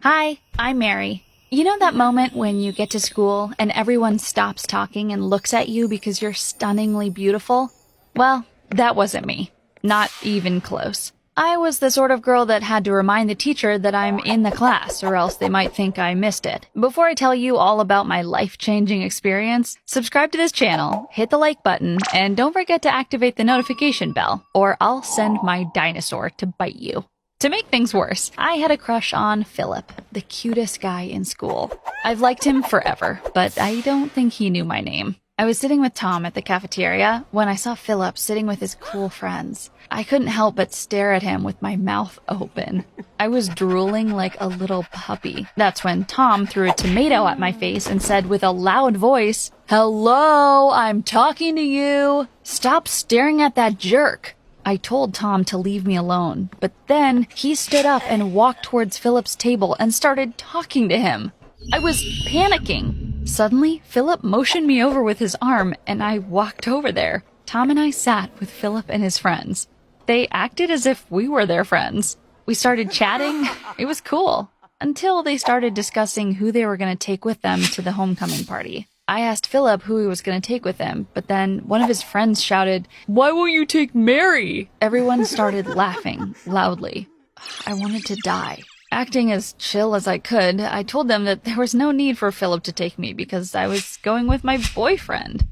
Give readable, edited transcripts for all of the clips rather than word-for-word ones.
Hi, I'm Mary. You know that moment when you get to school and everyone stops talking and looks at you because you're stunningly beautiful? Well, that wasn't me. Not even close. I was the sort of girl that had to remind the teacher that I'm in the class or else they might think I missed it. Before I tell you all about my life-changing experience, subscribe to this channel, hit the like button, and don't forget to activate the notification bell or I'll send my dinosaur to bite you. To make things worse, I had a crush on Philip, the cutest guy in school. I've liked him forever, but I don't think he knew my name. I was sitting with Tom at the cafeteria when I saw Philip sitting with his cool friends. I couldn't help but stare at him with my mouth open. I was drooling like a little puppy. That's when Tom threw a tomato at my face and said with a loud voice, "Hello, I'm talking to you. Stop staring at that jerk." I told Tom to leave me alone, but then he stood up and walked towards Philip's table and started talking to him. I was panicking. Suddenly, Philip motioned me over with his arm, and I walked over there. Tom and I sat with Philip and his friends. They acted as if we were their friends. We started chatting. It was cool. Until they started discussing who they were going to take with them to the homecoming party. I asked Philip who he was going to take with him, but then one of his friends shouted, "Why won't you take Mary?" Everyone started laughing loudly. I wanted to die. Acting as chill as I could, I told them that there was no need for Philip to take me because I was going with my boyfriend,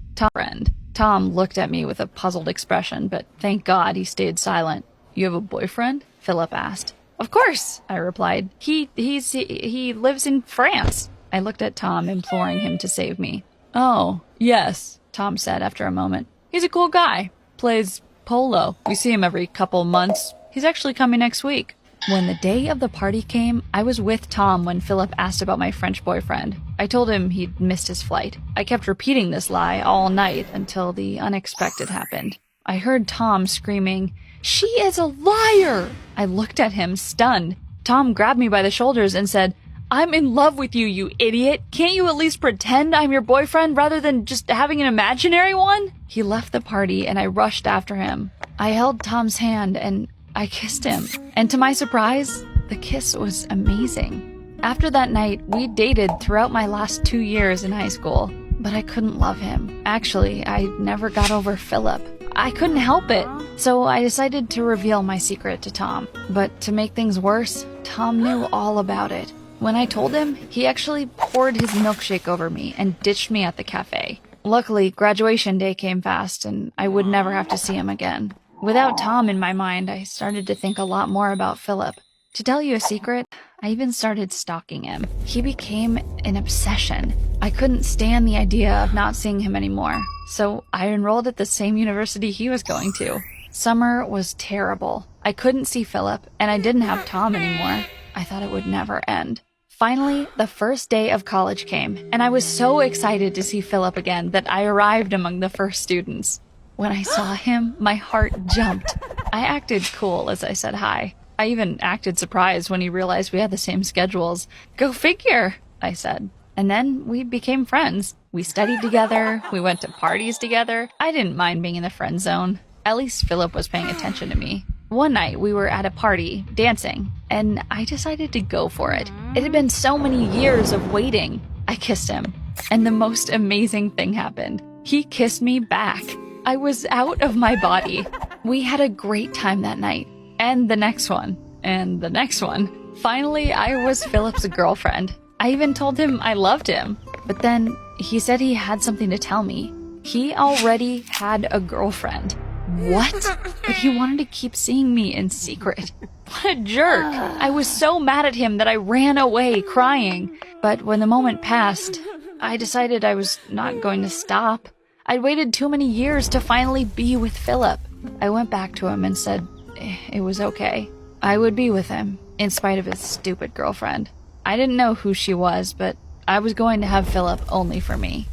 Tom looked at me with a puzzled expression, but thank God he stayed silent. "You have a boyfriend?" Philip asked. "Of course," I replied. He lives in France." I looked at Tom, imploring him to save me. "Oh, yes," Tom said after a moment. "He's a cool guy. Plays polo. We see him every couple months. He's actually coming next week." When the day of the party came, I was with Tom when Philip asked about my French boyfriend. I told him he'd missed his flight. I kept repeating this lie all night until the unexpected happened. I heard Tom screaming, "She is a liar!" I looked at him, stunned. Tom grabbed me by the shoulders and said, "I'm in love with you, you idiot. Can't you at least pretend I'm your boyfriend rather than just having an imaginary one?" He left the party and I rushed after him. I held Tom's hand and I kissed him. And to my surprise, the kiss was amazing. After that night, we dated throughout my last 2 years in high school. But I couldn't love him. Actually, I never got over Philip. I couldn't help it. So I decided to reveal my secret to Tom. But to make things worse, Tom knew all about it. When I told him, he actually poured his milkshake over me and ditched me at the cafe. Luckily, graduation day came fast and I would never have to see him again. Without Tom in my mind, I started to think a lot more about Philip. To tell you a secret, I even started stalking him. He became an obsession. I couldn't stand the idea of not seeing him anymore, so I enrolled at the same university he was going to. Summer was terrible. I couldn't see Philip, and I didn't have Tom anymore. I thought it would never end. Finally, the first day of college came, and I was so excited to see Philip again that I arrived among the first students. When I saw him, my heart jumped. I acted cool as I said hi. I even acted surprised when he realized we had the same schedules. "Go figure," I said. And then we became friends. We studied together. We went to parties together. I didn't mind being in the friend zone. At least Philip was paying attention to me. One night we were at a party, dancing, and I decided to go for it. It had been so many years of waiting. I kissed him, and the most amazing thing happened. He kissed me back. I was out of my body. We had a great time that night, and the next one, and the next one. Finally, I was Philip's girlfriend. I even told him I loved him, but then he said he had something to tell me. He already had a girlfriend. What? But he wanted to keep seeing me in secret. What a jerk. I was so mad at him that I ran away crying. But when the moment passed, I decided I was not going to stop. I'd waited too many years to finally be with Philip. I went back to him and said it was okay. I would be with him, in spite of his stupid girlfriend. I didn't know who she was, but I was going to have Philip only for me.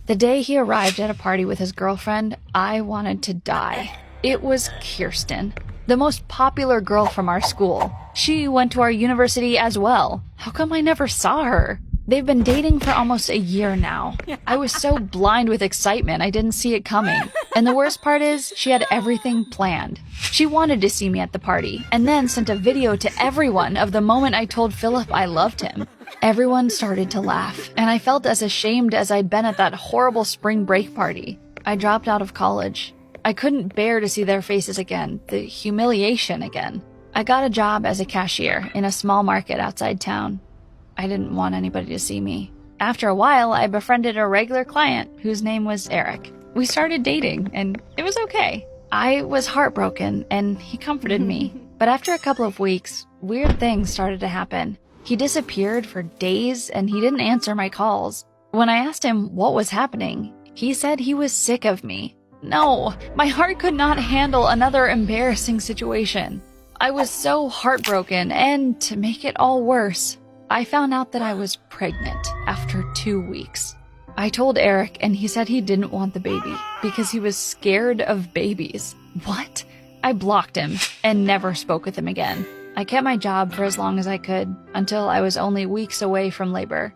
The day he arrived at a party with his girlfriend, I wanted to die. It was Kirsten, the most popular girl from our school. She went to our university as well. How come I never saw her? They've been dating for almost a year now. I was so blind with excitement, I didn't see it coming. And the worst part is, she had everything planned. She wanted to see me at the party, and then sent a video to everyone of the moment I told Philip I loved him. Everyone started to laugh, and I felt as ashamed as I'd been at that horrible spring break party. I dropped out of college. I couldn't bear to see their faces again, the humiliation again. I got a job as a cashier in a small market outside town. I didn't want anybody to see me. After a while, I befriended a regular client whose name was Eric. We started dating, and it was okay. I was heartbroken, and he comforted me. But after a couple of weeks, weird things started to happen. He disappeared for days, and he didn't answer my calls. When I asked him what was happening, he said he was sick of me. No, my heart could not handle another embarrassing situation. I was so heartbroken, and to make it all worse, I found out that I was pregnant after 2 weeks. I told Eric, and he said he didn't want the baby because he was scared of babies. What? I blocked him and never spoke with him again. I kept my job for as long as I could until I was only weeks away from labor.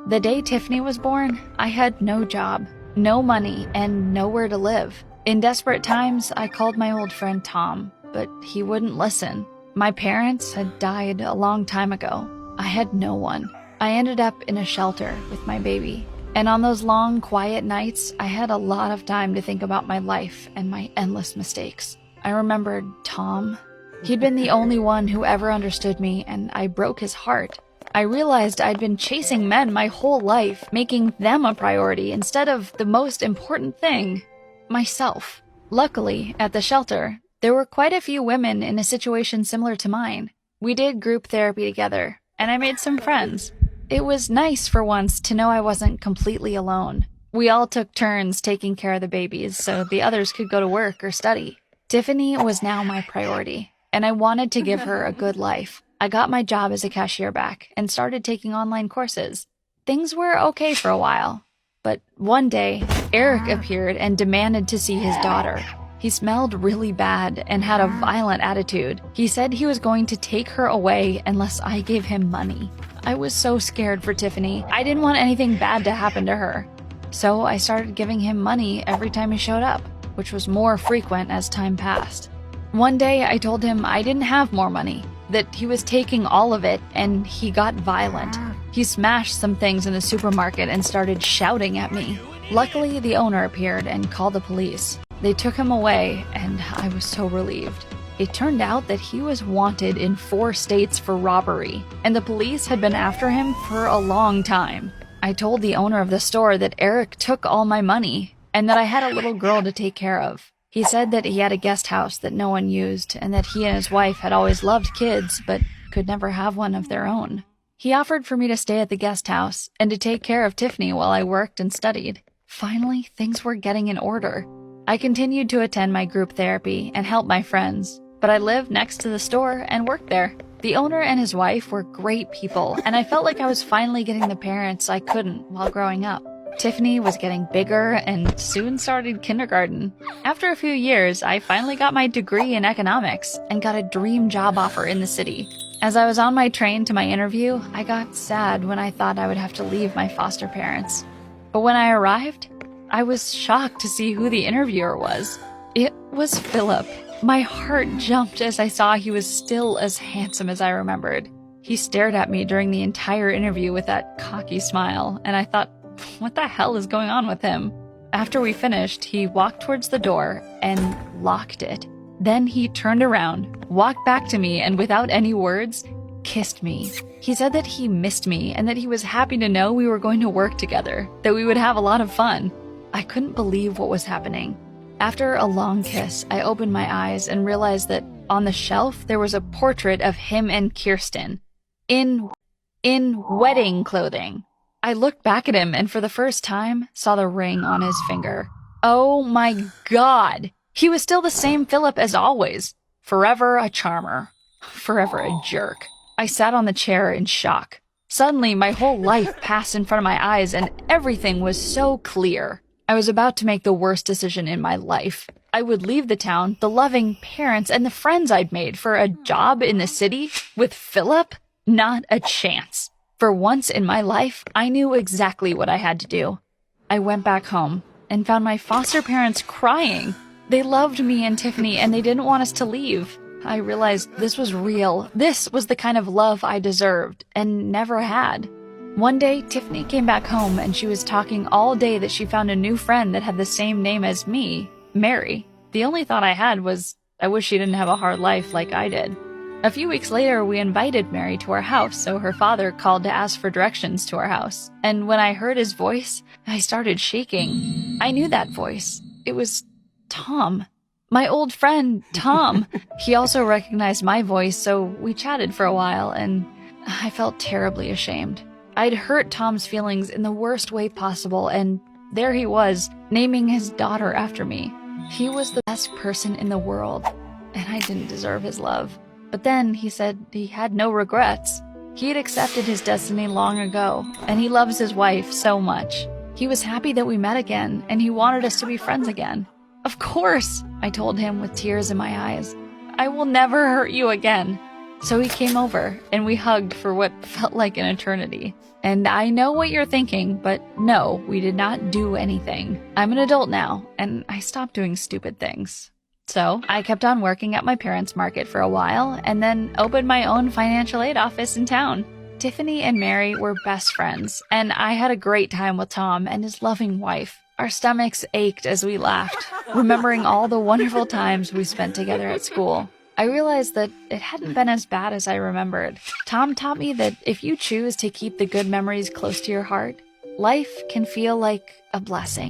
The day Tiffany was born, I had no job, no money, and nowhere to live. In desperate times, I called my old friend Tom, but he wouldn't listen. My parents had died a long time ago. I had no one. I ended up in a shelter with my baby. And on those long, quiet nights, I had a lot of time to think about my life and my endless mistakes. I remembered Tom. He'd been the only one who ever understood me, and I broke his heart. I realized I'd been chasing men my whole life, making them a priority instead of the most important thing, myself. Luckily, at the shelter, there were quite a few women in a situation similar to mine. We did group therapy together, and I made some friends. It was nice for once to know I wasn't completely alone. We all took turns taking care of the babies so the others could go to work or study. Tiffany was now my priority, and I wanted to give her a good life. I got my job as a cashier back and started taking online courses. Things were okay for a while, but one day, Eric appeared and demanded to see his daughter. He smelled really bad and had a violent attitude. He said he was going to take her away unless I gave him money. I was so scared for Tiffany. I didn't want anything bad to happen to her. So I started giving him money every time he showed up, which was more frequent as time passed. One day I told him I didn't have more money, that he was taking all of it, and he got violent. He smashed some things in the supermarket and started shouting at me. Luckily, the owner appeared and called the police. They took him away, and I was so relieved. It turned out that he was wanted in 4 states for robbery, and the police had been after him for a long time. I told the owner of the store that Eric took all my money, and that I had a little girl to take care of. He said that he had a guest house that no one used, and that he and his wife had always loved kids, but could never have one of their own. He offered for me to stay at the guest house, and to take care of Tiffany while I worked and studied. Finally, things were getting in order. I continued to attend my group therapy and help my friends, but I lived next to the store and worked there. The owner and his wife were great people, and I felt like I was finally getting the parents I couldn't while growing up. Tiffany was getting bigger and soon started kindergarten. After a few years, I finally got my degree in economics and got a dream job offer in the city. As I was on my train to my interview, I got sad when I thought I would have to leave my foster parents. But when I arrived, I was shocked to see who the interviewer was. It was Philip. My heart jumped as I saw he was still as handsome as I remembered. He stared at me during the entire interview with that cocky smile, and I thought, what the hell is going on with him? After we finished, he walked towards the door and locked it. Then he turned around, walked back to me, and without any words, kissed me. He said that he missed me and that he was happy to know we were going to work together, that we would have a lot of fun. I couldn't believe what was happening. After a long kiss, I opened my eyes and realized that on the shelf there was a portrait of him and Kirsten in wedding clothing. I looked back at him and for the first time saw the ring on his finger. Oh my God! He was still the same Philip as always. Forever a charmer. Forever a jerk. I sat on the chair in shock. Suddenly, my whole life passed in front of my eyes and everything was so clear. I was about to make the worst decision in my life. I would leave the town, the loving parents, and the friends I'd made for a job in the city with Philip? Not a chance. For once in my life, I knew exactly what I had to do. I went back home and found my foster parents crying. They loved me and Tiffany, and they didn't want us to leave. I realized this was real. This was the kind of love I deserved and never had. One day, Tiffany came back home and she was talking all day that she found a new friend that had the same name as me, Mary. The only thought I had was, I wish she didn't have a hard life like I did. A few weeks later, we invited Mary to our house, so her father called to ask for directions to our house. And when I heard his voice, I started shaking. I knew that voice. It was Tom. My old friend, Tom. He also recognized my voice, so we chatted for a while, and I felt terribly ashamed. I'd hurt Tom's feelings in the worst way possible, and there he was, naming his daughter after me. He was the best person in the world, and I didn't deserve his love. But then he said he had no regrets. He had accepted his destiny long ago, and he loves his wife so much. He was happy that we met again, and he wanted us to be friends again. Of course, I told him with tears in my eyes. I will never hurt you again. So he came over, and we hugged for what felt like an eternity. And I know what you're thinking, but no, we did not do anything. I'm an adult now, and I stopped doing stupid things. So I kept on working at my parents' market for a while and then opened my own financial aid office in town. Tiffany and Mary were best friends, and I had a great time with Tom and his loving wife. Our stomachs ached as we laughed, remembering all the wonderful times we spent together at school. I realized that it hadn't been as bad as I remembered. Tom taught me that if you choose to keep the good memories close to your heart, life can feel like a blessing.